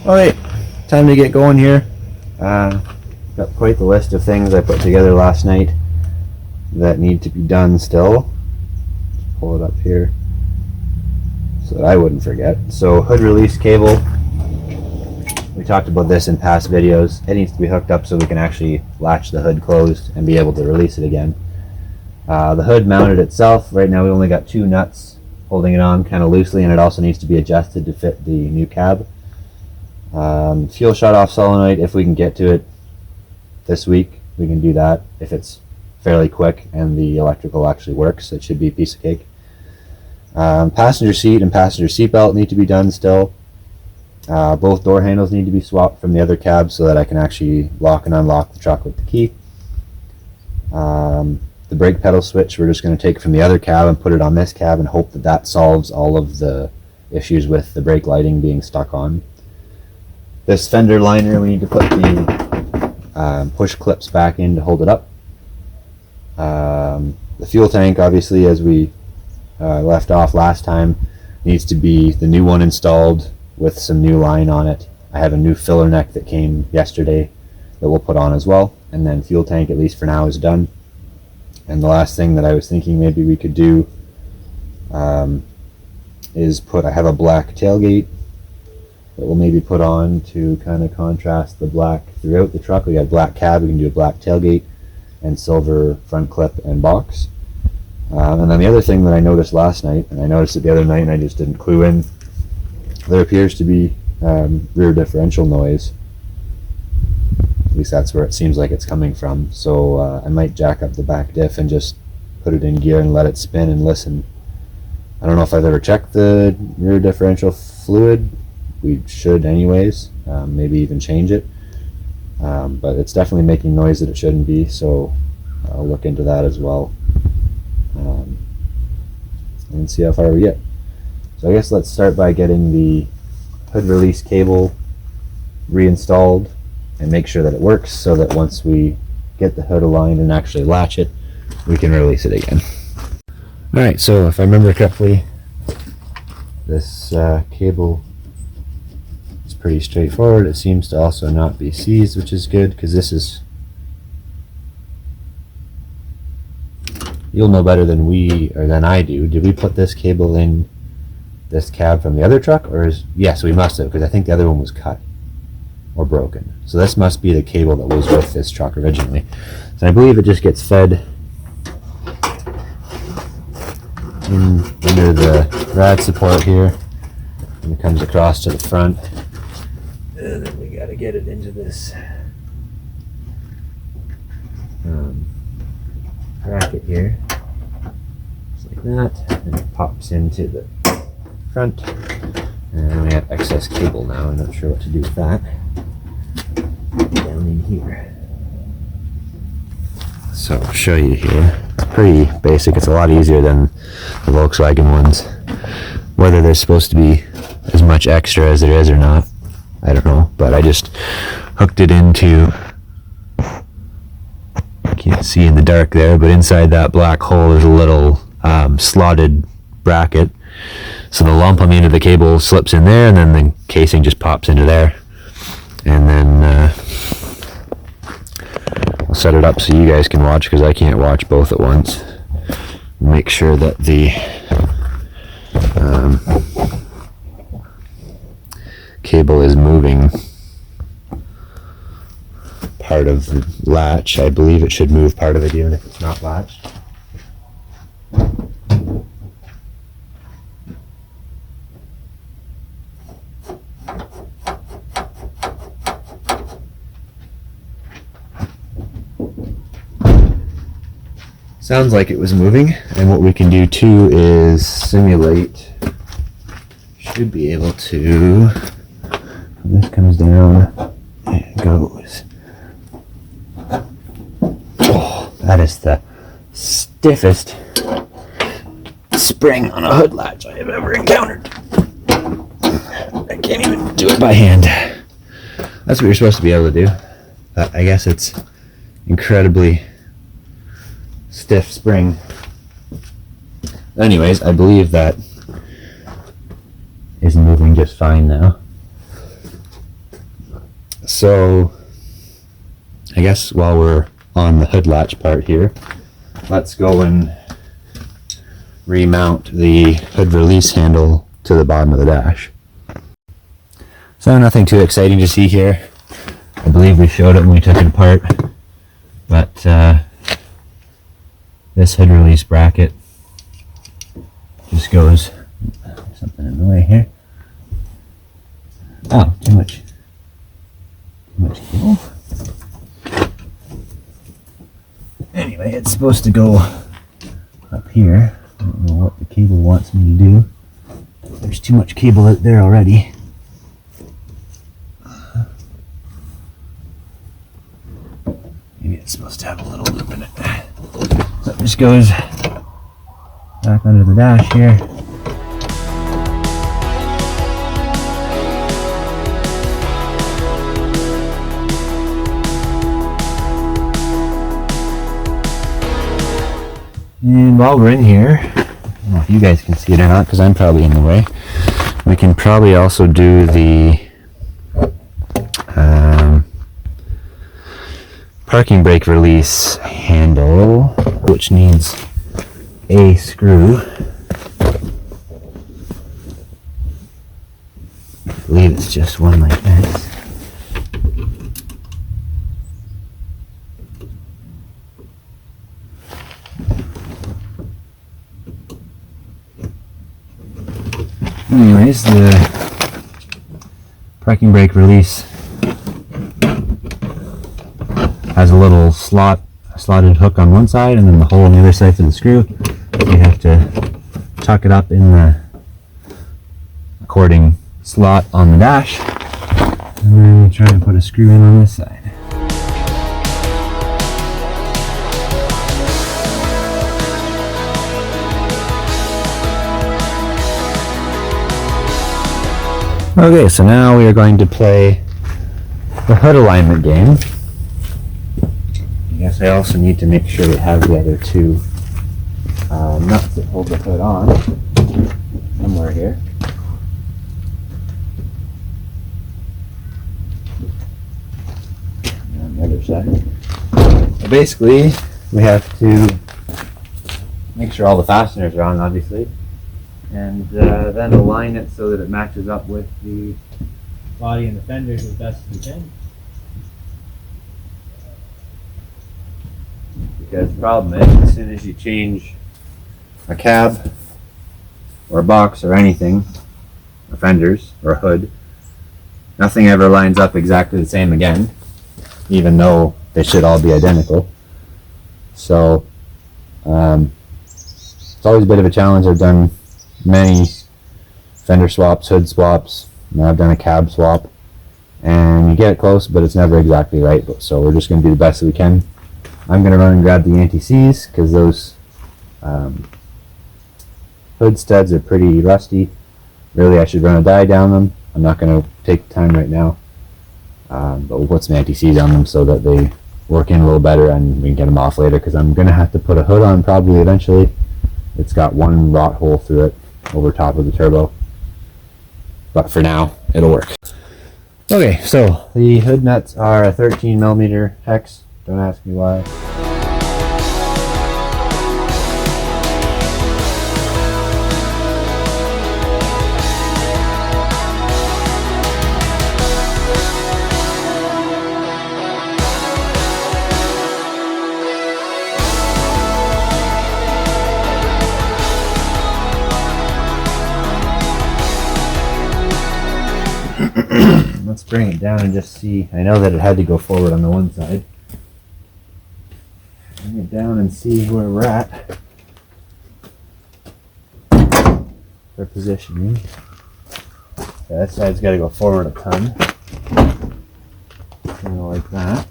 Alright, time to get going here. Got quite the list of things I put together last night that need to be done still. Just pull it up here so that I wouldn't forget. So, hood release cable. We talked about this in past videos. It needs to be hooked up so we can actually latch the hood closed and be able to release it again. The hood mounted itself. Right now we only got 2 nuts holding it on kind of loosely, and it also needs to be adjusted to fit the new cab. Fuel shut off solenoid, if we can get to it this week, we can do that. If it's fairly quick and the electrical actually works, it should be a piece of cake. Passenger seat and passenger seat belt need to be done still. Both door handles need to be swapped from the other cab so that I can actually lock and unlock the truck with the key. The brake pedal switch we're just going to take from the other cab and put it on this cab and hope that that solves all of the issues with the brake lighting being stuck on. This fender liner, we need to put the push clips back in to hold it up. The fuel tank, obviously, as we left off last time, needs to be the new one installed with some new line on it. I have a new filler neck that came yesterday that we'll put on as well. And then fuel tank, at least for now, is done. And the last thing that I was thinking maybe we could do is I have a black tailgate that we'll maybe put on to kind of contrast the black throughout the truck. We got black cab, we can do a black tailgate and silver front clip and box. And then the other thing that I noticed last night, and I noticed it the other night and I just didn't clue in, there appears to be rear differential noise. At least that's where it seems like it's coming from. So I might jack up the back diff and just put it in gear and let it spin and listen. I don't know if I've ever checked the rear differential fluid. We should anyways, maybe even change it, but it's definitely making noise that it shouldn't be, so I'll look into that as well and see how far we get. So I guess let's start by getting the hood release cable reinstalled and make sure that it works so that once we get the hood aligned and actually latch it, we can release it again. Alright, so if I remember correctly, this cable pretty straightforward. It seems to also not be seized, which is good, because this is, you'll know better than I do. Did we put this cable in this cab from the other truck, or yes, we must have, because I think the other one was cut or broken. So this must be the cable that was with this truck originally. So I believe it just gets fed under the rad support here, and it comes across to the front. And then we got to get it into this bracket here, just like that, and it pops into the front. And we have excess cable now. I'm not sure what to do with that. Down in here. So I'll show you here. Pretty basic. It's a lot easier than the Volkswagen ones. Whether there's supposed to be as much extra as there is or not, I don't know, but I just hooked it into, you can't see in the dark there, but inside that black hole is a little slotted bracket. So the lump on the end of the cable slips in there, and then the casing just pops into there. And then I'll set it up so you guys can watch, because I can't watch both at once. Make sure that the cable is moving part of the latch. I believe it should move part of it even if it's not latched. Sounds like it was moving, and what we can do too is simulate. Should be able to. This comes down and it goes. Oh, that is the stiffest spring on a hood latch I have ever encountered. I can't even do it by hand. That's what you're supposed to be able to do. But I guess it's incredibly stiff spring. Anyways, I believe that is moving just fine now. So I guess while we're on the hood latch part here, let's go and remount the hood release handle to the bottom of the dash. So nothing too exciting to see here. I believe we showed it when we took it apart, but this hood release bracket just goes, something in the way here. Oh, too much cable. Anyway, it's supposed to go up here. I don't know what the cable wants me to do. There's too much cable out there already. Maybe it's supposed to have a little loop in it. So it just goes back under the dash here. And while we're in here, I don't know if you guys can see it or not because I'm probably in the way, we can probably also do the parking brake release handle, which needs a screw. I believe it's just one like this. Anyways, the parking brake release has a little slotted hook on one side and then the hole on the other side for the screw. You have to tuck it up in the according slot on the dash and then try and put a screw in on this side. Okay, so now we are going to play the hood alignment game. I guess I also need to make sure we have the other two nuts that hold the hood on somewhere here. And on the other side. So basically, we have to make sure all the fasteners are on, obviously. And then align it so that it matches up with the body and the fenders as best as we can. Because the problem is, as soon as you change a cab or a box or anything, or fenders or a hood, nothing ever lines up exactly the same again, even though they should all be identical. So it's always a bit of a challenge. I've done many fender swaps, hood swaps. Now I've done a cab swap, and you get it close, but it's never exactly right. So we're just going to do the best that we can. I'm going to run and grab the anti-seize because those hood studs are pretty rusty. Really, I should run a die down them. I'm not going to take the time right now, but we'll put some anti-seize on them so that they work in a little better and we can get them off later, because I'm going to have to put a hood on probably eventually. It's got one rot hole through it over top of the turbo, but for now it'll work. Okay, so the hood nuts are a 13mm hex. Don't ask me why. Let's bring it down and just see. I know that it had to go forward on the one side. Bring it down and see where we're at for positioning. Okay, that side's got to go forward a ton. Kind of like that.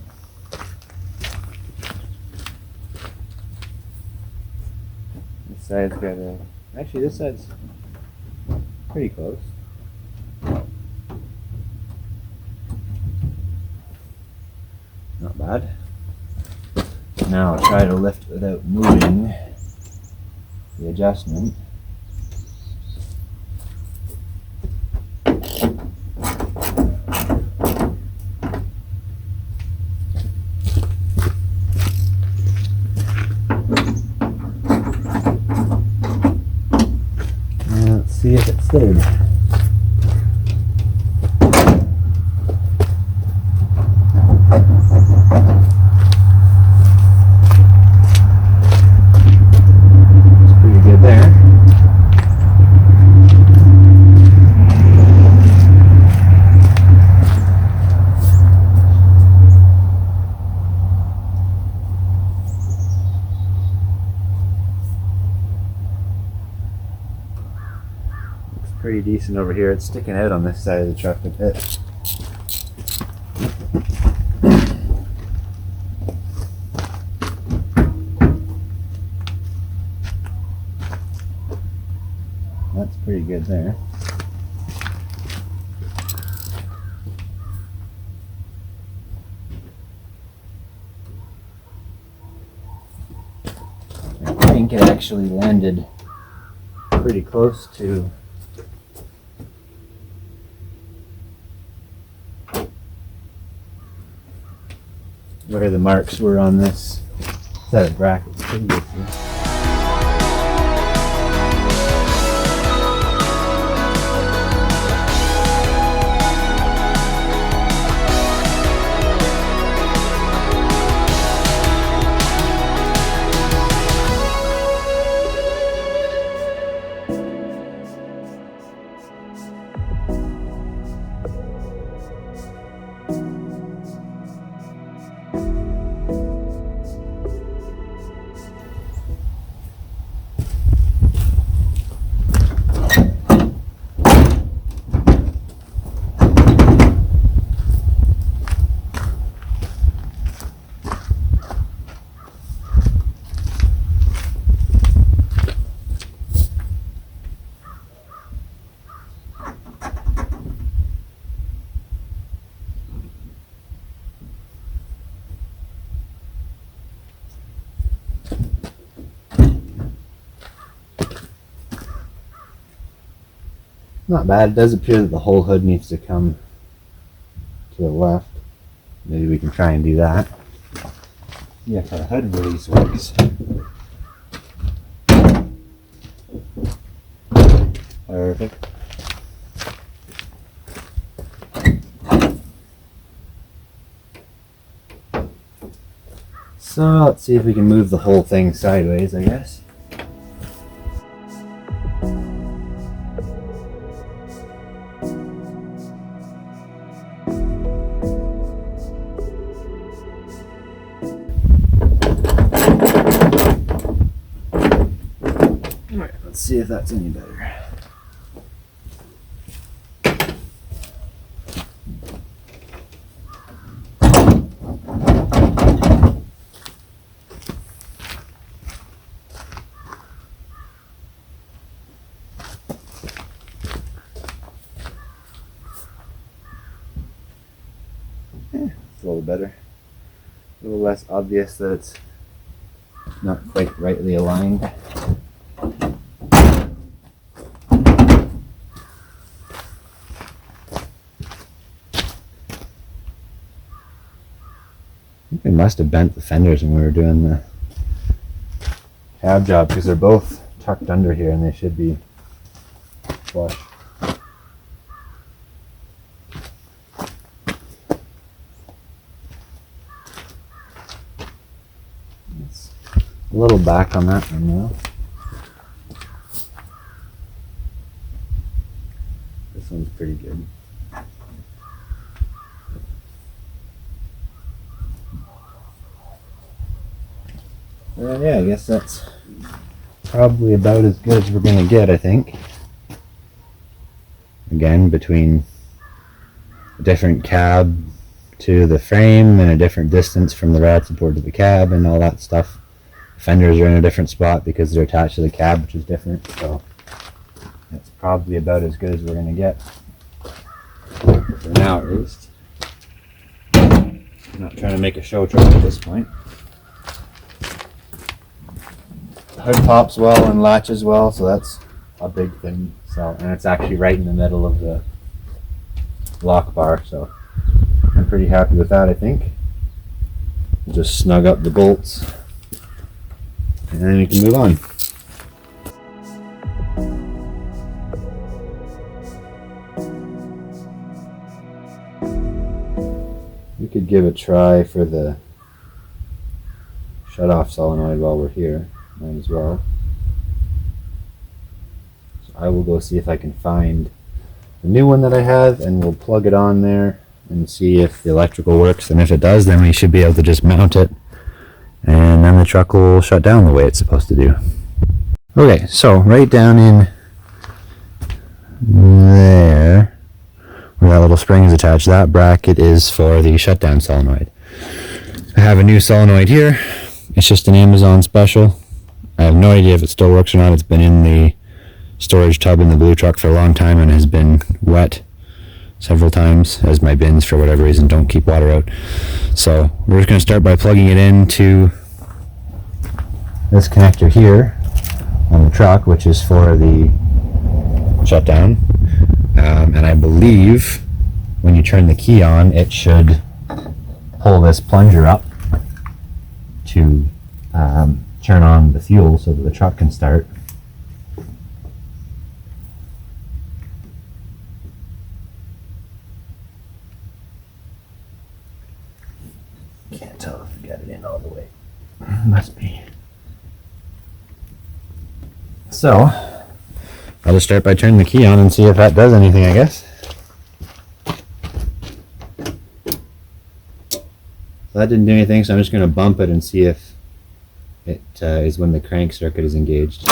This side's got to. Actually, this side's pretty close. Not bad. Now I'll try to lift without moving the adjustment. stayed. It's pretty good there. Pretty decent over here. It's sticking out on this side of the truck a bit. That's pretty good there. I think it actually landed pretty close to where the marks were on this set of brackets previously. Not bad. It does appear that the whole hood needs to come to the left. Maybe we can try and do that. Yeah, if our hood release works. Perfect. So let's see if we can move the whole thing sideways, I guess. Alright, let's see if that's any better. A little better, a little less obvious that it's not quite rightly aligned. I think we must have bent the fenders when we were doing the cab job because they're both tucked under here and they should be flush. A little back on that one now. This one's pretty good. Yeah, I guess that's probably about as good as we're going to get, I think. Again, between a different cab to the frame and a different distance from the rad support to the cab and all that stuff. Fenders are in a different spot because they're attached to the cab, which is different, so that's probably about as good as we're going to get for now, at least. I'm not trying to make a show truck at this point. The hood pops well and latches well, so that's a big thing. So, and it's actually right in the middle of the lock bar, so I'm pretty happy with that, I think. Just snug up the bolts. And then we can move on. We could give a try for the shut-off solenoid while we're here. Might as well. So I will go see if I can find the new one that I have, and we'll plug it on there and see if the electrical works. And if it does, then we should be able to just mount it, and then the truck will shut down the way it's supposed to do. Okay, so right down in there, where that little spring is attached, that bracket is for the shutdown solenoid. I have a new solenoid here. It's just an Amazon special. I have no idea if it still works or not. It's been in the storage tub in the blue truck for a long time and has been wet several times, as my bins, for whatever reason, don't keep water out. So we're just going to start by plugging it into this connector here on the truck, which is for the shutdown. And I believe when you turn the key on, it should pull this plunger up to turn on the fuel so that the truck can start. Can't tell if we got it in all the way. Must be. So I'll just start by turning the key on and see if that does anything, I guess. So that didn't do anything, so I'm just going to bump it and see if it is when the crank circuit is engaged.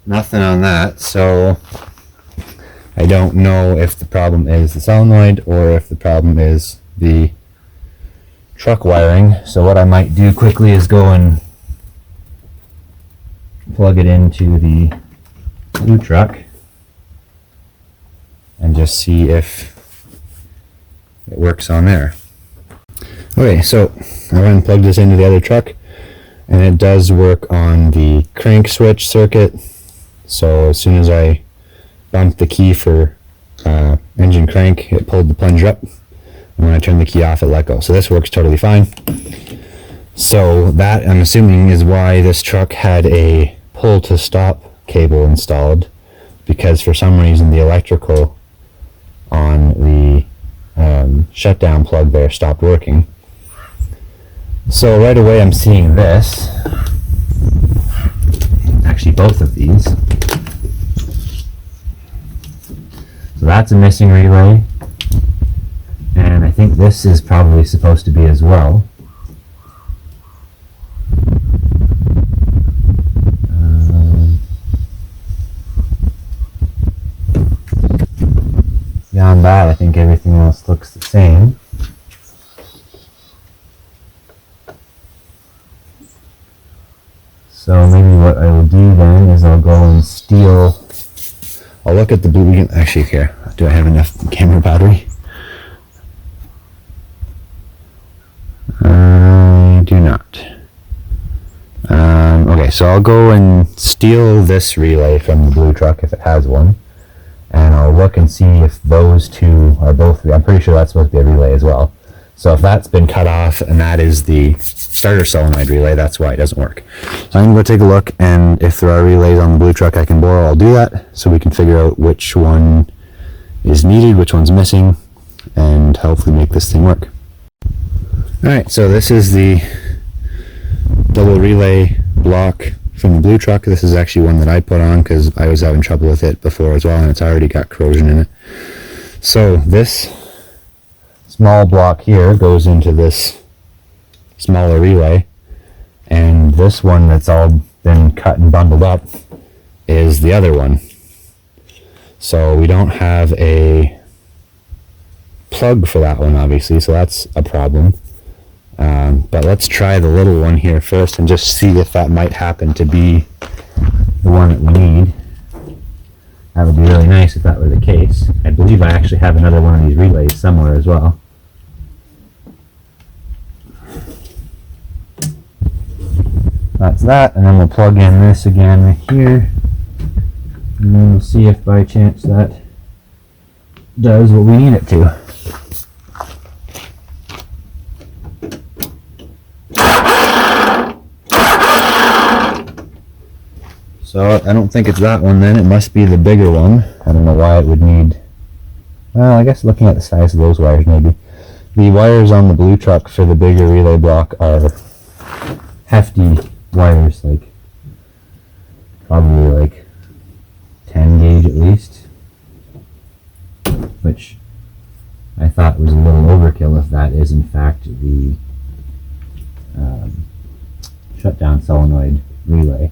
Nothing on that, so I don't know if the problem is the solenoid or if the problem is the truck wiring. So what I might do quickly is go and plug it into the blue truck and just see if it works on there. Okay, so I went and plugged this into the other truck, and it does work on the crank switch circuit. So as soon as I bumped the key for engine crank, it pulled the plunger up, and when I turned the key off, it let go. So this works totally fine. So that, I'm assuming, is why this truck had a pull to stop cable installed, because for some reason the electrical on the shutdown plug there stopped working. So right away I'm seeing this, actually both of these. So that's a missing relay, and I think this is probably supposed to be as well. Beyond that, I think everything else looks the same. So maybe what I will do then is I'll go and steal. I'll look at the blue. Actually, here, do I have enough camera battery? I do not. Okay, so I'll go and steal this relay from the blue truck if it has one, and I'll look and see if those two are both. I'm pretty sure that's supposed to be a relay as well. So if that's been cut off and that is the starter solenoid relay, that's why it doesn't work. So I'm going to go take a look, and if there are relays on the blue truck I can borrow, I'll do that, so we can figure out which one is needed, which one's missing, and hopefully make this thing work. Alright, so this is the double relay block from the blue truck. This is actually one that I put on because I was having trouble with it before as well, and it's already got corrosion in it. So this small block here goes into this smaller relay, and this one that's all been cut and bundled up is the other one. So we don't have a plug for that one, obviously, so that's a problem. But let's try the little one here first and just see if that might happen to be the one that we need. That would be really nice if that were the case. I believe I actually have another one of these relays somewhere as well. That's that, and then we'll plug in this again right here, and then we'll see if by chance that does what we need it to. So I don't think it's that one then. It must be the bigger one. I don't know why it would need... Well, I guess looking at the size of those wires maybe. The wires on the blue truck for the bigger relay block are hefty wires, like probably like 10 gauge at least, which I thought was a little overkill if that is in fact the shutdown solenoid relay.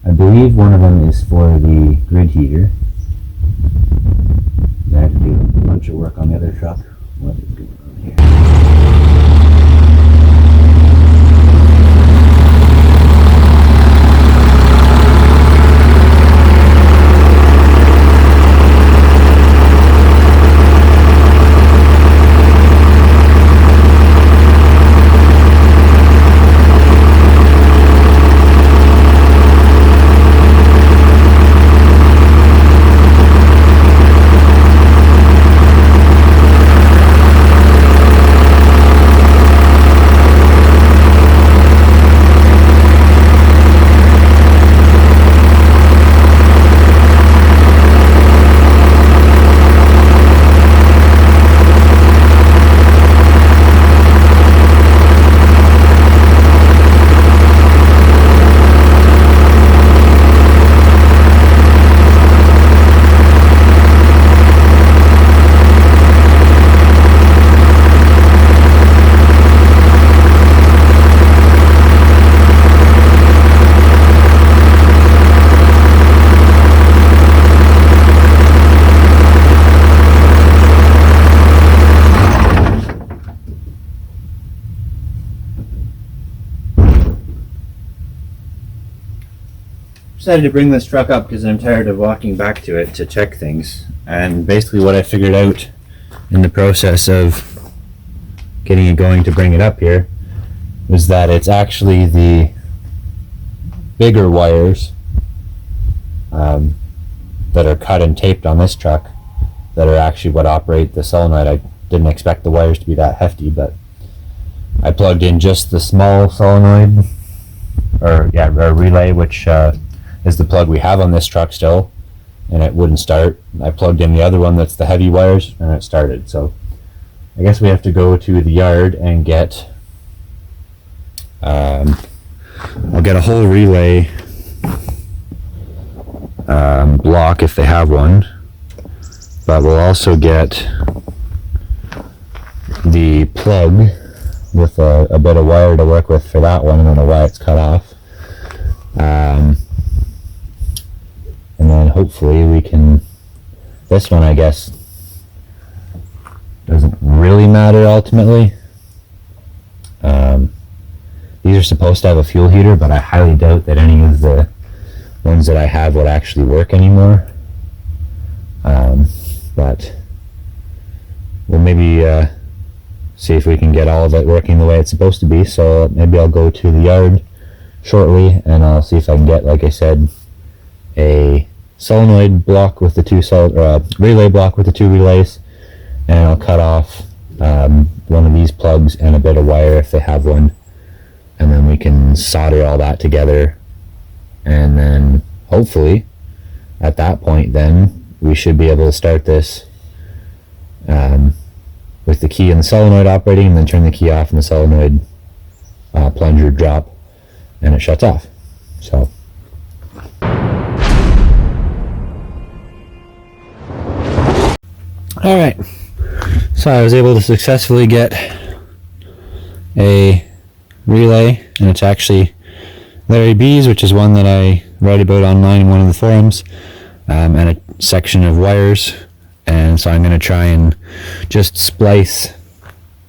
I believe one of them is for the grid heater. I had to do a bunch of work on the other truck. What is going on here? Decided to bring this truck up because I'm tired of walking back to it to check things. And basically what I figured out in the process of getting it going to bring it up here was that it's actually the bigger wires that are cut and taped on this truck that are actually what operate the solenoid. I didn't expect the wires to be that hefty, but I plugged in just the small solenoid, or relay, which is the plug we have on this truck still, and it wouldn't start. I plugged in the other one that's the heavy wires, and it started. So I guess we have to go to the yard and get I'll get a whole relay block if they have one, but we'll also get the plug with a bit of wire to work with for that one. I don't know why it's cut off. And then hopefully we can, this one I guess doesn't really matter ultimately. These are supposed to have a fuel heater, but I highly doubt that any of the ones that I have would actually work anymore. But we'll maybe see if we can get all of it working the way it's supposed to be. So maybe I'll go to the yard shortly and I'll see if I can get, like I said, a solenoid block with the two relay block with the two relays, and I'll cut off one of these plugs and a bit of wire if they have one, and then we can solder all that together, and then hopefully at that point then we should be able to start this with the key and the solenoid operating, and then turn the key off and the solenoid plunger drop and it shuts off. So alright, so I was able to successfully get a relay, and it's actually Larry B's, which is one that I write about online in one of the forums, and a section of wires. And so I'm going to try and just splice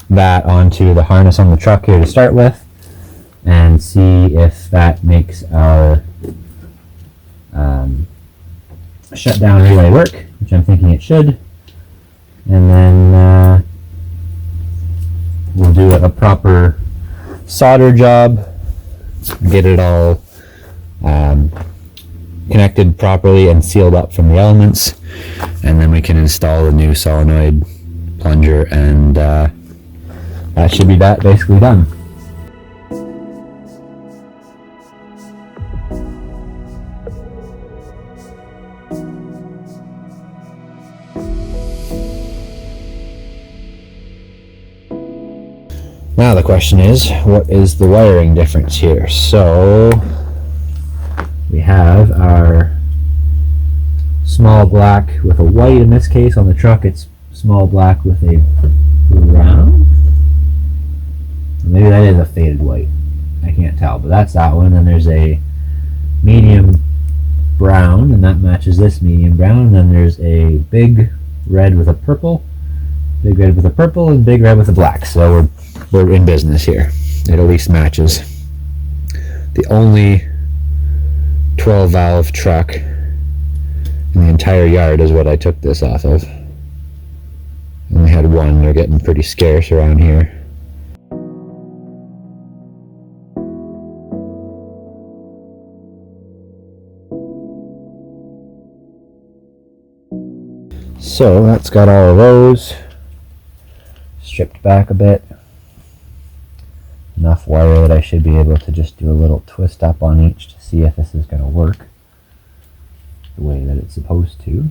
that onto the harness on the truck here to start with, and see if that makes our shutdown relay work, which I'm thinking it should. And then we'll do a proper solder job, get it all connected properly and sealed up from the elements, and then we can install the new solenoid plunger, and that should be that basically done. Now the question is, what is the wiring difference here? So we have our small black with a white. In this case on the truck it's small black with a brown. Maybe that is a faded white. I can't tell, but that's that one. Then there's a medium brown, and that matches this medium brown. And then there's a big red with a purple, big red with a purple, and big red with a black. So we're in business here. It at least matches. The only 12 valve truck in the entire yard is what I took this off of. I only had one. They're getting pretty scarce around here. So that's got all of those stripped back a bit. Enough wire that I should be able to just do a little twist up on each to see if this is going to work the way that it's supposed to.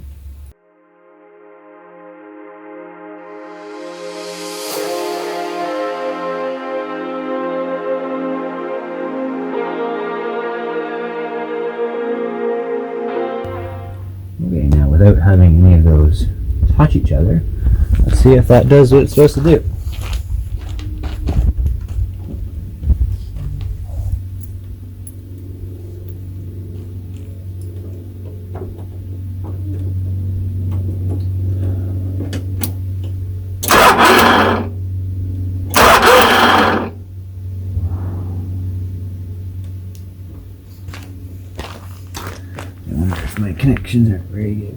Okay, now without having any of those touch each other, let's see if that does what it's supposed to do. I wonder if my connections aren't very good.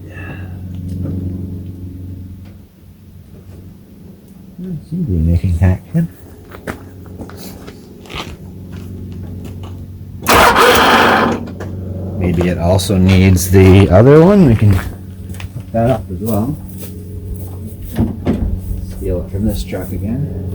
It seems to be making connection. Maybe it also needs the other one. We can hook that up as well. Steal it from this truck again.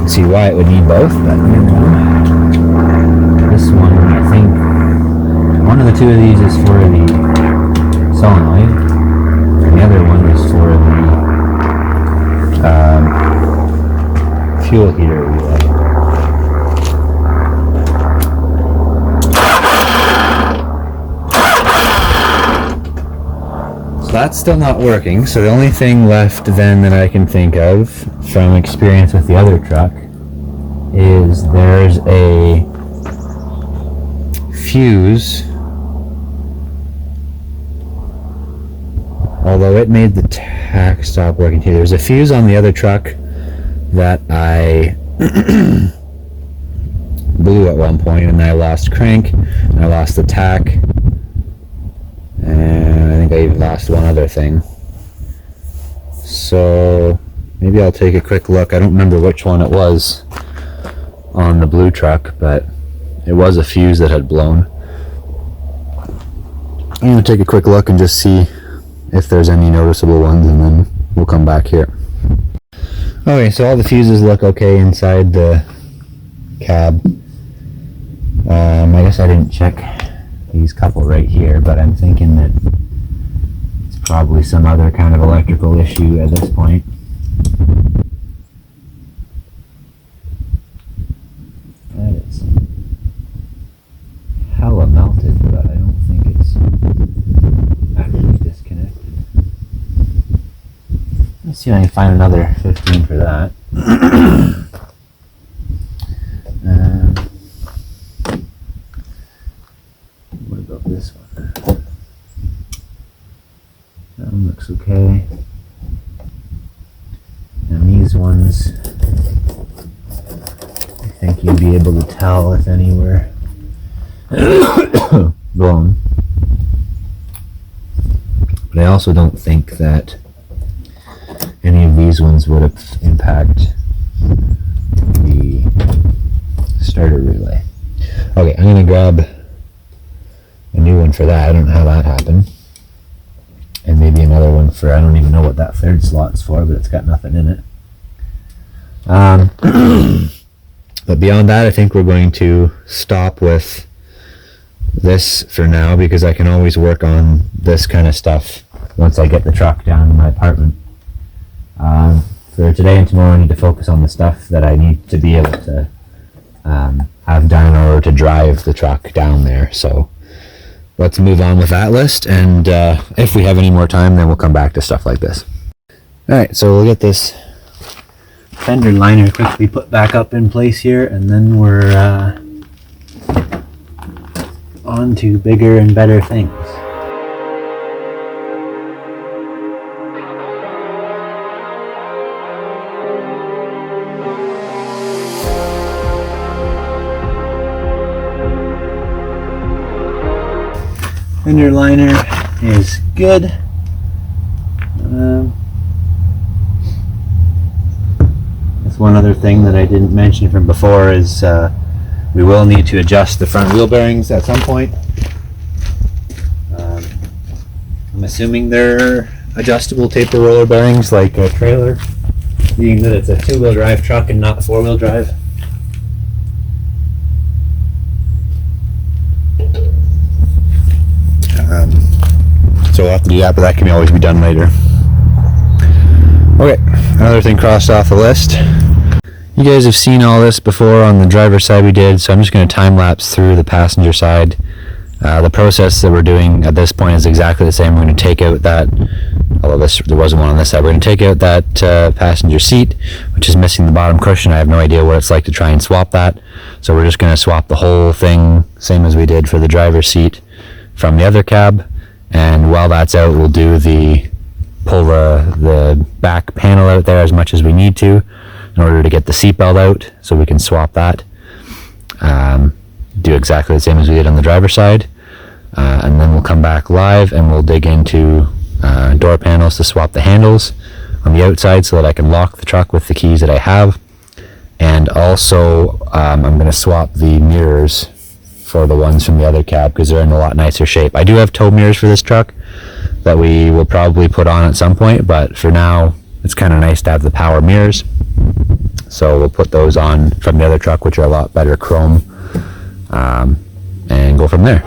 See why it would need both, but this one, I think one of the two of these is for the solenoid, and the other one is for the fuel heater relay. So that's still not working, so the only thing left then that I can think of from experience with the other truck is there's a fuse, although it made the tack stop working too. There's a fuse on the other truck that I blew at one point, and I lost crank, and I lost the tack, and I think I even lost one other thing. So maybe I'll take a quick look. I don't remember which one it was on the blue truck, but it was a fuse that had blown. I'm going to take a quick look and just see if there's any noticeable ones, and then we'll come back here. Okay, so all the fuses look okay inside the cab. I guess I didn't check these couple right here, but I'm thinking that it's probably some other kind of electrical issue at this point. That is hella melted, but I don't think it's actually disconnected. Let's see if I can find another 15 for that. What about this one? That one looks okay. And these ones, I think you'd be able to tell if any were blown. But I also don't think that any of these ones would have impact the starter relay. Okay, I'm going to grab a new one for that. I don't know how that happened. And maybe another one for, I don't even know what that third slot's for, but it's got nothing in it. But beyond that, I think we're going to stop with this for now, because I can always work on this kind of stuff once I get the truck down to my apartment. For today and tomorrow, I need to focus on the stuff that I need to be able to have done in order to drive the truck down there. So let's move on with that list, and if we have any more time, then we'll come back to stuff like this. Alright, so we'll get this fender liner quickly put back up in place here, and then we're on to bigger and better things. Fender liner is good. That's one other thing that I didn't mention from before is we will need to adjust the front wheel bearings at some point. I'm assuming they're adjustable taper roller bearings like a trailer, being that it's a two-wheel drive truck and not four-wheel drive. So we'll have to do that, but that can always be done later. Okay, another thing crossed off the list. You guys have seen all this before on the driver's side we did, so I'm just going to time lapse through the passenger side. The process that we're doing at this point is exactly the same. We're going to take out that, although there wasn't one on this side, we're going to take out that passenger seat, which is missing the bottom cushion. I have no idea what it's like to try and swap that, so we're just going to swap the whole thing, same as we did for the driver's seat, from the other cab. And while that's out, we'll pull the back panel out there as much as we need to in order to get the seatbelt out, so we can swap that. Do exactly the same as we did on the driver's side, and then we'll come back live and we'll dig into door panels to swap the handles on the outside so that I can lock the truck with the keys that I have. And also I'm going to swap the mirrors for the ones from the other cab, because they're in a lot nicer shape. I do have tow mirrors for this truck that we will probably put on at some point, but for now it's kind of nice to have the power mirrors, so we'll put those on from the other truck, which are a lot better chrome, and go from there.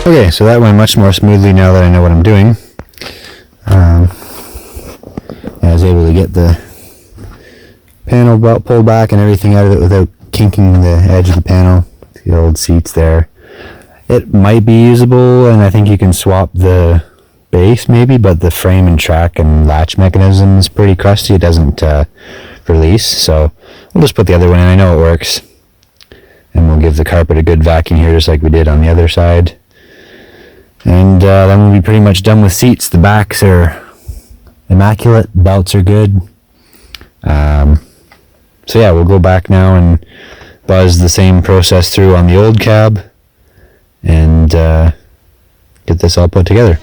Okay, so that went much more smoothly now that I know what I'm doing. I was able to get the panel belt pulled back and everything out of it without kinking the edge of the panel. The old seats there. It might be usable, and I think you can swap the base maybe, but the frame and track and latch mechanism is pretty crusty. It doesn't release, so we'll just put the other one in. I know it works. And we'll give the carpet a good vacuum here, just like we did on the other side. And then we'll be pretty much done with seats. The backs are immaculate, belts are good. So yeah, we'll go back now and buzz the same process through on the old cab and get this all put together.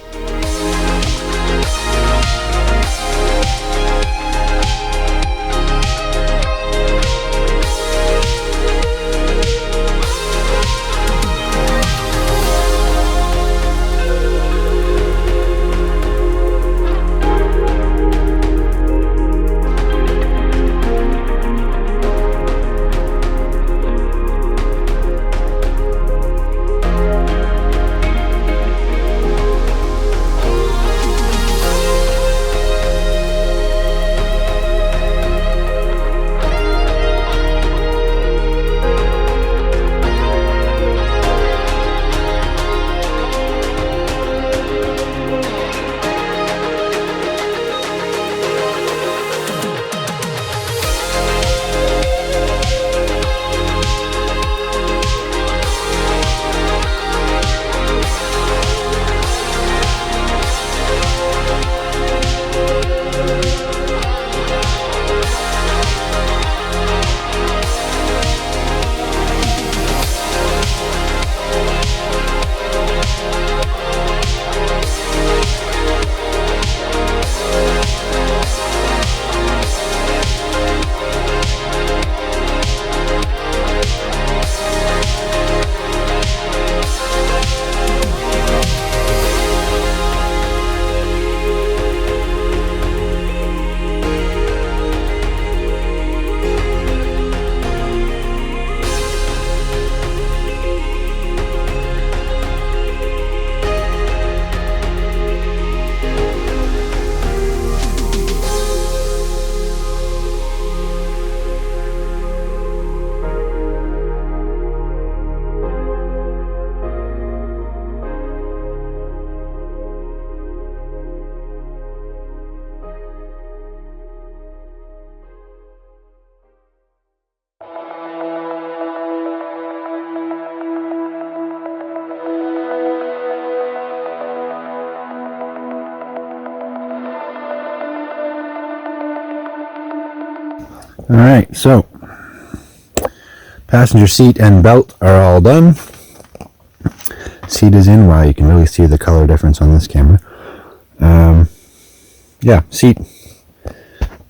Alright, so passenger seat and belt are all done. Seat is in. Wow, you can really see the color difference on this camera. Yeah, seat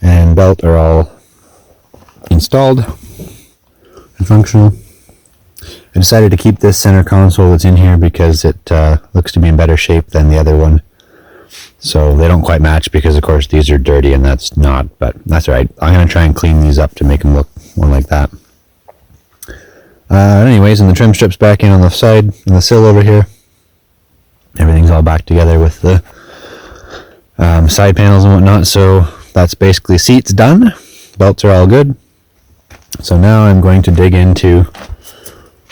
and belt are all installed and functional. I decided to keep this center console that's in here because it looks to be in better shape than the other one. So they don't quite match because, of course, these are dirty and that's not, but that's all right. I'm going to try and clean these up to make them look more like that. Anyways, and the trim strip's back in on the side, and the sill over here. Everything's all back together with the side panels and whatnot, so that's basically seats done. Belts are all good. So now I'm going to dig into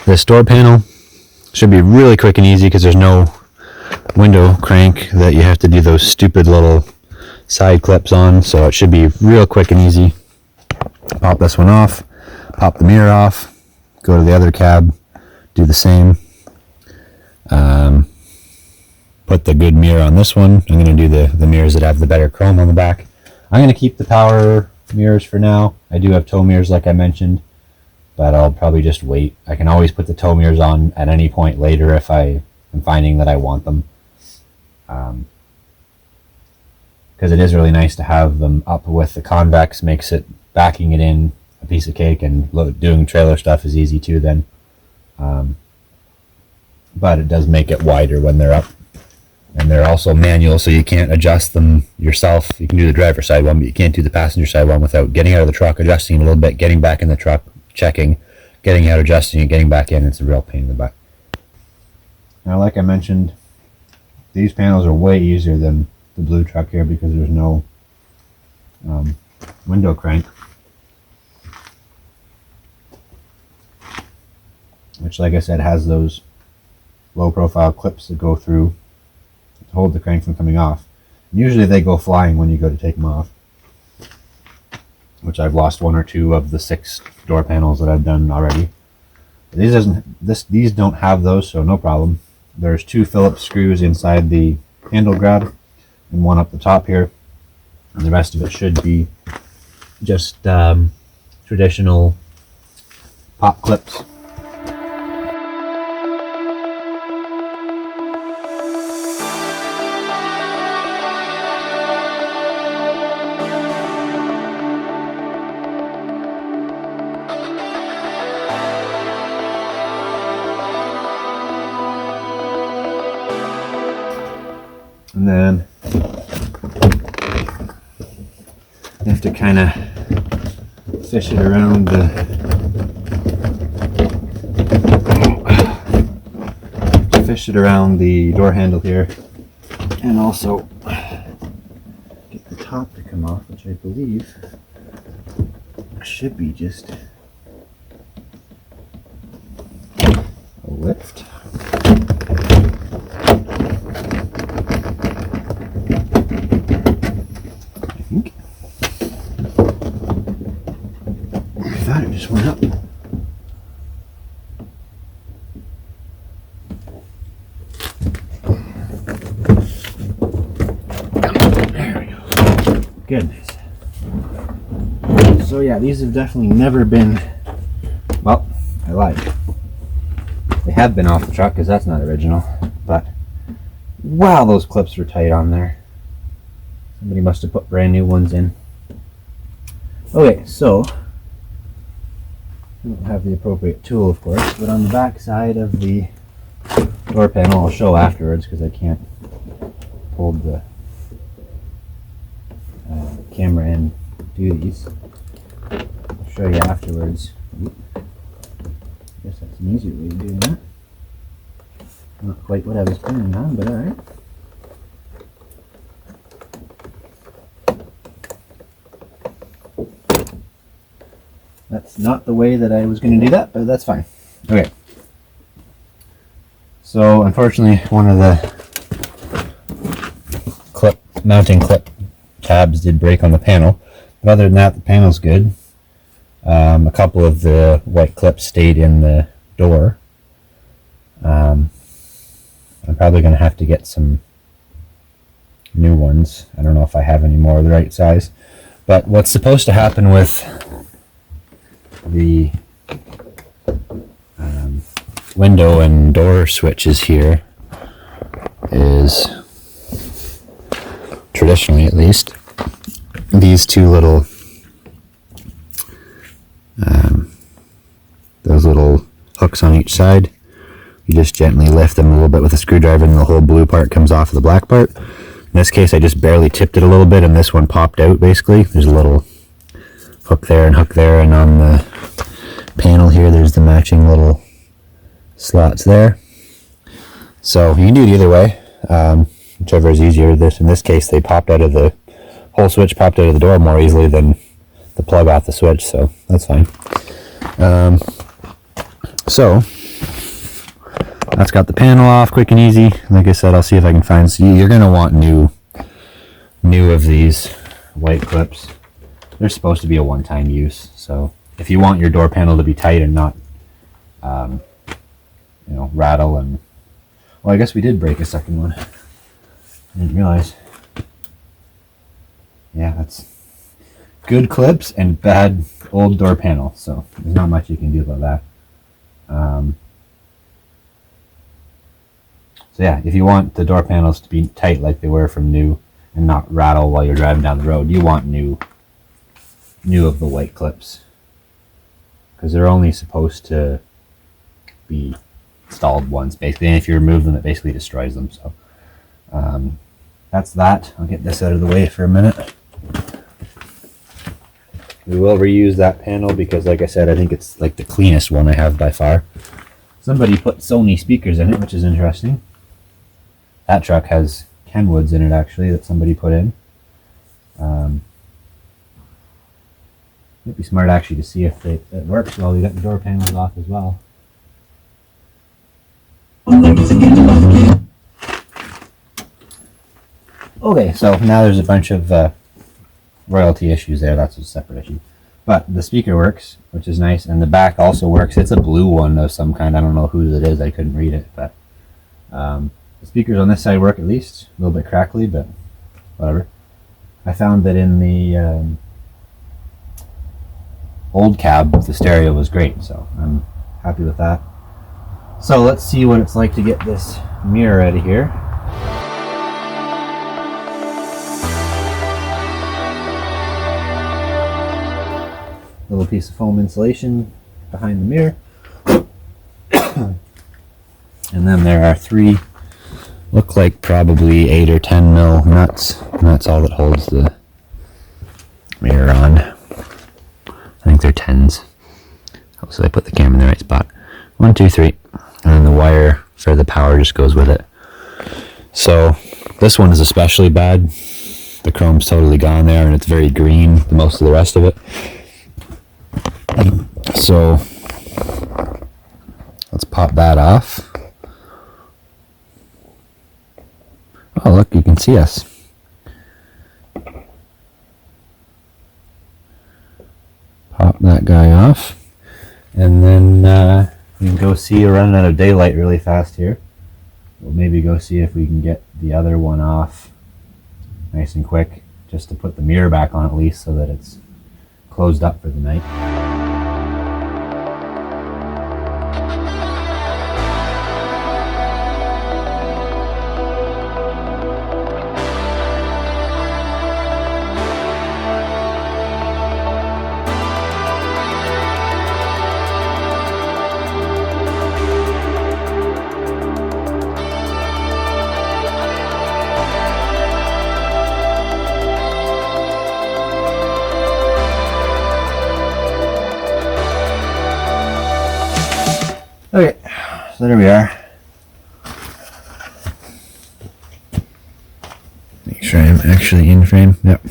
this door panel. Should be really quick and easy because there's no window crank that you have to do those stupid little side clips on, so it should be real quick and easy. Pop this one off, pop the mirror off, go to the other cab, do the same. Put the good mirror on this one. I'm going to do the mirrors that have the better chrome on the back. I'm going to keep the power mirrors for now. I do have tow mirrors like I mentioned, but I'll probably just wait. I can always put the tow mirrors on at any point later if I am finding that I want them. Because it is really nice to have them up with the convex, makes it backing it in a piece of cake, and doing trailer stuff is easy too then. But it does make it wider when they're up. And they're also manual, so you can't adjust them yourself. You can do the driver's side one, but you can't do the passenger side one without getting out of the truck, adjusting it a little bit, getting back in the truck, checking, getting out, adjusting it, getting back in. It's a real pain in the butt. Now, like I mentioned, these panels are way easier than the blue truck here because there's no window crank, which, like I said, has those low profile clips that go through to hold the crank from coming off. Usually they go flying when you go to take them off, which I've lost one or two of the 6 door panels that I've done already. But these don't have those, so no problem. There's 2 Phillips screws inside the handle grab and one up the top here, and the rest of it should be just traditional pop clips. And then you have to kind of fish it around the door handle here, and also get the top to come off, which I believe should be just a lift. I thought it just went up. There we go. Goodness. So yeah, these have definitely never been, well, I lied. They have been off the truck because that's not original, but wow, those clips were tight on there. Somebody must have put brand new ones in. Okay, so I don't have the appropriate tool, of course, but on the back side of the door panel, I'll show afterwards because I can't hold the camera and do these. I'll show you afterwards. I guess that's an easier way of doing that. Not quite what I was planning on, but alright. That's not the way that I was going to do that, but that's fine. Okay. So, unfortunately, one of the mounting clip tabs did break on the panel. But other than that, the panel's good. A couple of the white clips stayed in the door. I'm probably going to have to get some new ones. I don't know if I have any more of the right size. But what's supposed to happen with the window and door switches here is, traditionally at least, these two little those little hooks on each side. You just gently lift them a little bit with a screwdriver and the whole blue part comes off of the black part. In this case I just barely tipped it a little bit and this one popped out basically. There's a little hook there, and on the panel here there's the matching little slots there. So you can do it either way, whichever is easier. In this case they popped out of the whole switch, popped out of the door more easily than the plug off the switch, so that's fine. So that's got the panel off quick and easy. Like I said, I'll see if I can find, so you're going to want new of these white clips. They're supposed to be a one-time use, so if you want your door panel to be tight and not rattle, and well, I guess we did break a second one. I didn't realize. Yeah, that's good clips and bad old door panel, so there's not much you can do about that. So yeah, if you want the door panels to be tight like they were from new and not rattle while you're driving down the road, you want new of the white clips, because they're only supposed to be installed once basically, and if you remove them it basically destroys them. So that's that. I'll get this out of the way for a minute. We will reuse that panel because, like I said, I think it's like the cleanest one I have by far. Somebody put Sony speakers in it, which is interesting. That truck has Kenwoods in it actually that somebody put in. Might be smart actually to see if it works while we got the door panels off as well. Okay, so now there's a bunch of royalty issues there. That's a separate issue. But the speaker works, which is nice, and the back also works. It's a blue one of some kind. I don't know whose it is. I couldn't read it, but the speakers on this side work at least. A little bit crackly, but whatever. I found that in the old cab, the stereo was great, so I'm happy with that. So let's see what it's like to get this mirror out of here. Little piece of foam insulation behind the mirror. And then there are three, look like probably 8 or 10 mil nuts, and that's all that holds the mirror on. I think they're 10s. So I put the camera in the right spot. 1, 2, 3. And then the wire for the power just goes with it. So this one is especially bad. The chrome's totally gone there and it's very green, most of the rest of it. So let's pop that off. Oh look, you can see us. Pop that guy off, and then we can go see, we're running out of daylight really fast here. We'll maybe go see if we can get the other one off nice and quick, just to put the mirror back on at least so that it's closed up for the night. Okay, so there we are. Make sure I'm actually in frame. Yep.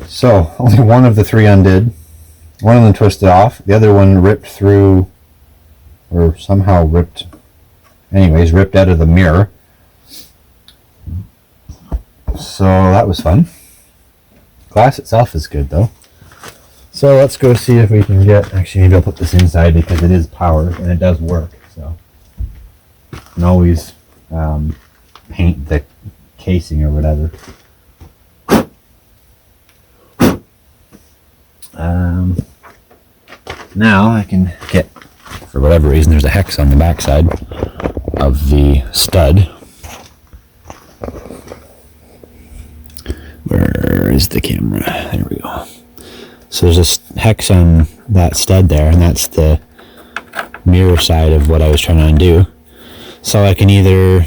So, only one of the three undid. One of them twisted off. The other one ripped through, or somehow ripped, anyways, ripped out of the mirror. So that was fun. Glass itself is good though. So let's go see if we can get, actually maybe I'll put this inside because it is power and it does work. So you can always paint the casing or whatever. Now I can get, for whatever reason, there's a hex on the backside of the stud. Where is the camera? There we go. So there's a hex on that stud there, and that's the mirror side of what I was trying to undo. So I can either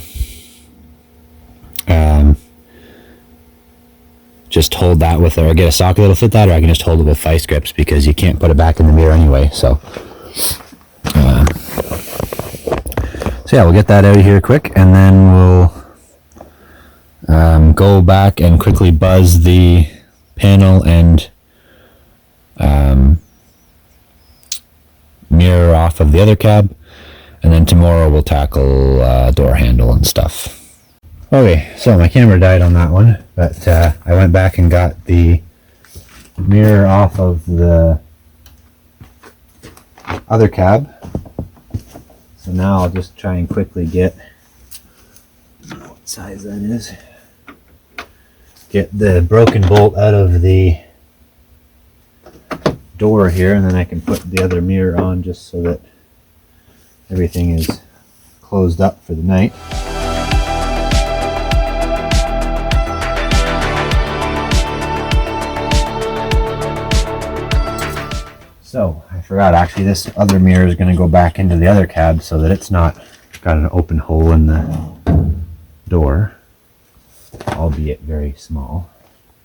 just hold that with, or get a socket that'll fit that, or I can just hold it with vice grips because you can't put it back in the mirror anyway. So yeah, we'll get that out of here quick, and then we'll go back and quickly buzz the panel and mirror off of the other cab, and then tomorrow we'll tackle door handle and stuff. Okay, so my camera died on that one, but I went back and got the mirror off of the other cab. So now I'll just try and quickly get, I don't know what size that is, get the broken bolt out of the door here, and then I can put the other mirror on just so that everything is closed up for the night. So I forgot, actually this other mirror is going to go back into the other cab so that it's not got an open hole in the door, albeit very small.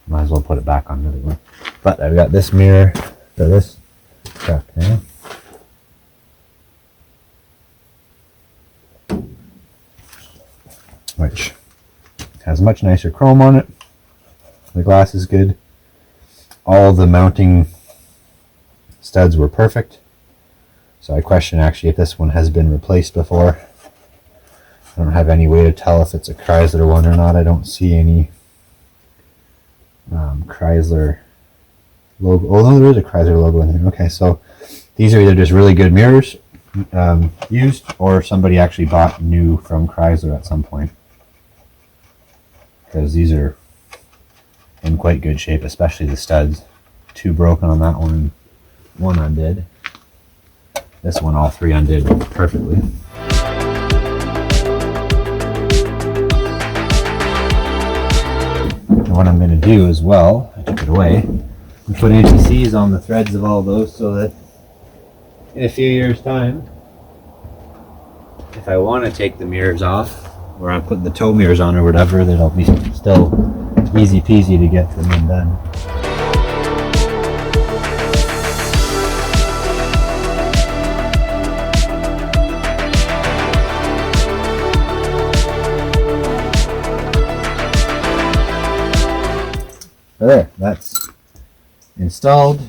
Might as well put it back on the other one. But I've got this mirror for this truck now. Which has much nicer chrome on it. The glass is good. All the mounting studs were perfect. So I question actually if this one has been replaced before. I don't have any way to tell if it's a Chrysler one or not. I don't see any Chrysler logo. Oh no, there is a Chrysler logo in there. Okay, so these are either just really good mirrors used, or somebody actually bought new from Chrysler at some point, because these are in quite good shape, especially the studs. 2 broken on that one, 1 undid. This one, all 3 undid perfectly. And what I'm going to do as well, I took it away, and put ATCs on the threads of all those so that in a few years' time, if I want to take the mirrors off, or I'm putting the tow mirrors on or whatever, that'll be still easy peasy to get them undone. So there, that's installed.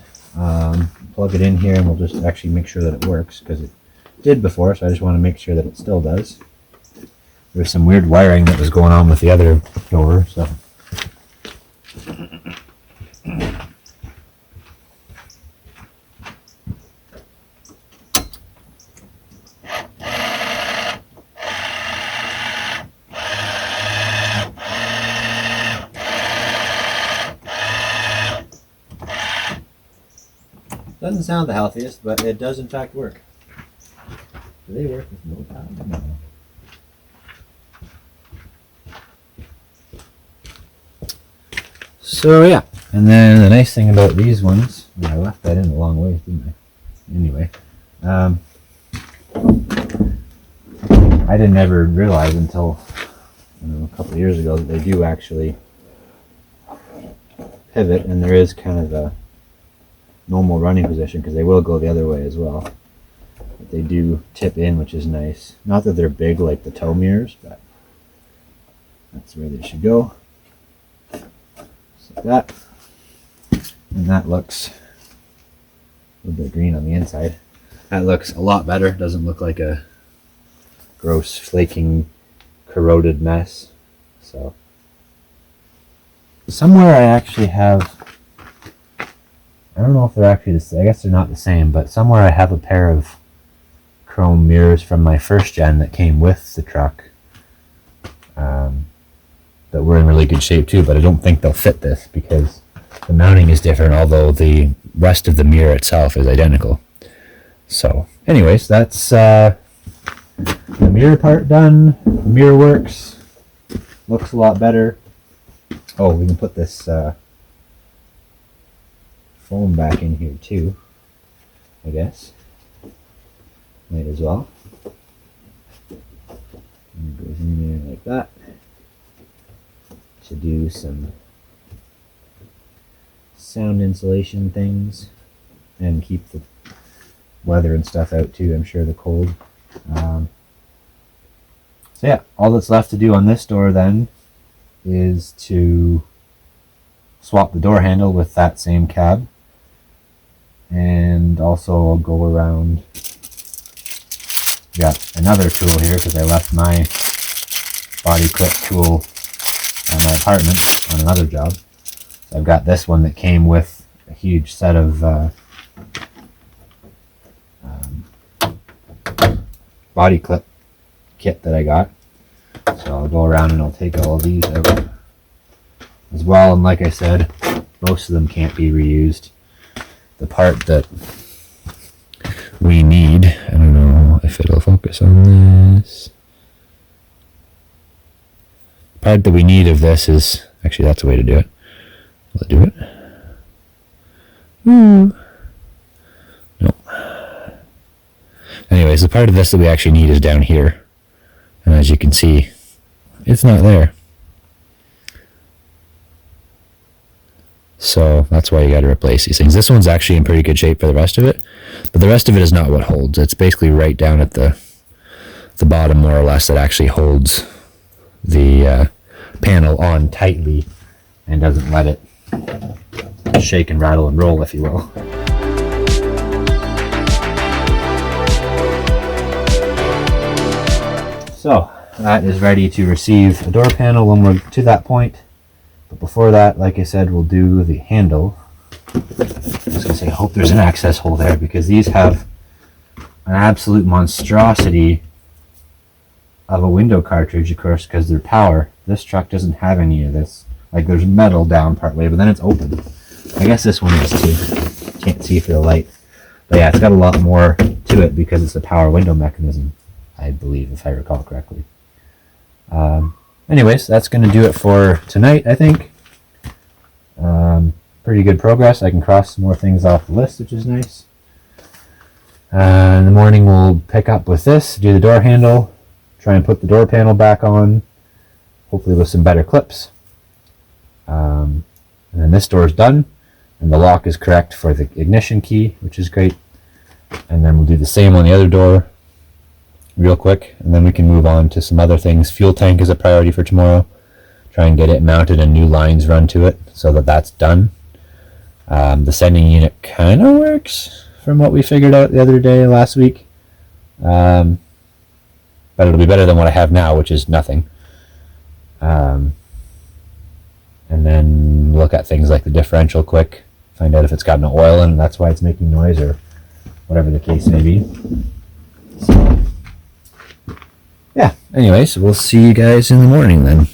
Plug it in here and we'll just actually make sure that it works, because it did before, so I just want to make sure that it still does. There's some weird wiring that was going on with the other door, so. Doesn't sound the healthiest, but it does in fact work. Do they work with no power? No. So yeah, and then the nice thing about these ones, I left that in a long ways, didn't I? Anyway, I didn't ever realize until a couple of years ago that they do actually pivot, and there is kind of a normal running position, because they will go the other way as well. But they do tip in, which is nice. Not that they're big like the tow mirrors, but that's where they should go. Just like that. And that looks a little bit green on the inside. That looks a lot better. Doesn't look like a gross, flaking, corroded mess. So somewhere I actually have, I don't know if they're actually the same. I guess they're not the same, but somewhere I have a pair of chrome mirrors from my first gen that came with the truck that were in really good shape too, but I don't think they'll fit this because the mounting is different, although the rest of the mirror itself is identical. So anyways, that's the mirror part done. The mirror works. Looks a lot better. Oh, we can put this foam back in here too, I guess. Might as well. And it goes in there like that to do some sound insulation things and keep the weather and stuff out too, I'm sure, the cold. So yeah, all that's left to do on this door then is to swap the door handle with that same cab, and also I'll go around. Got another tool here because I left my body clip tool at my apartment on another job. So I've got this one that came with a huge set of body clip kit that I got. So I'll go around and I'll take all of these out as well. And like I said, most of them can't be reused. The part that we need, I don't know if it'll focus on this. The part that we need of this is, actually that's a way to do it. Will it do it? No. Anyways, the part of this that we actually need is down here. And as you can see, it's not there. So that's why you got to replace these things. This one's actually in pretty good shape for the rest of it, but the rest of it is not what holds. It's basically right down at the bottom, more or less, that actually holds the panel on tightly and doesn't let it shake and rattle and roll, if you will. So that is ready to receive a door panel when we're to that point. But before that, like I said, we'll do the handle. I was gonna say, I hope there's an access hole there, because these have an absolute monstrosity of a window cartridge, of course, because they're power. This truck doesn't have any of this. Like, there's metal down part way, but then it's open. I guess this one is too. Can't see for the light. But yeah, it's got a lot more to it because it's a power window mechanism, I believe, if I recall correctly. Anyways, that's going to do it for tonight, I think. Pretty good progress. I can cross some more things off the list, which is nice. In the morning, we'll pick up with this, do the door handle, try and put the door panel back on, hopefully with some better clips. And then this door is done, and the lock is correct for the ignition key, which is great. And then we'll do the same on the other door real quick, and then we can move on to some other things. Fuel tank is a priority for tomorrow. Try and get it mounted and new lines run to it so that that's done. The sending unit kind of works from what we figured out the other day, last week. But it'll be better than what I have now, which is nothing. And then look at things like the differential quick, find out if it's got no oil in it, that's why it's making noise, or whatever the case may be. So, yeah, anyways, we'll see you guys in the morning then.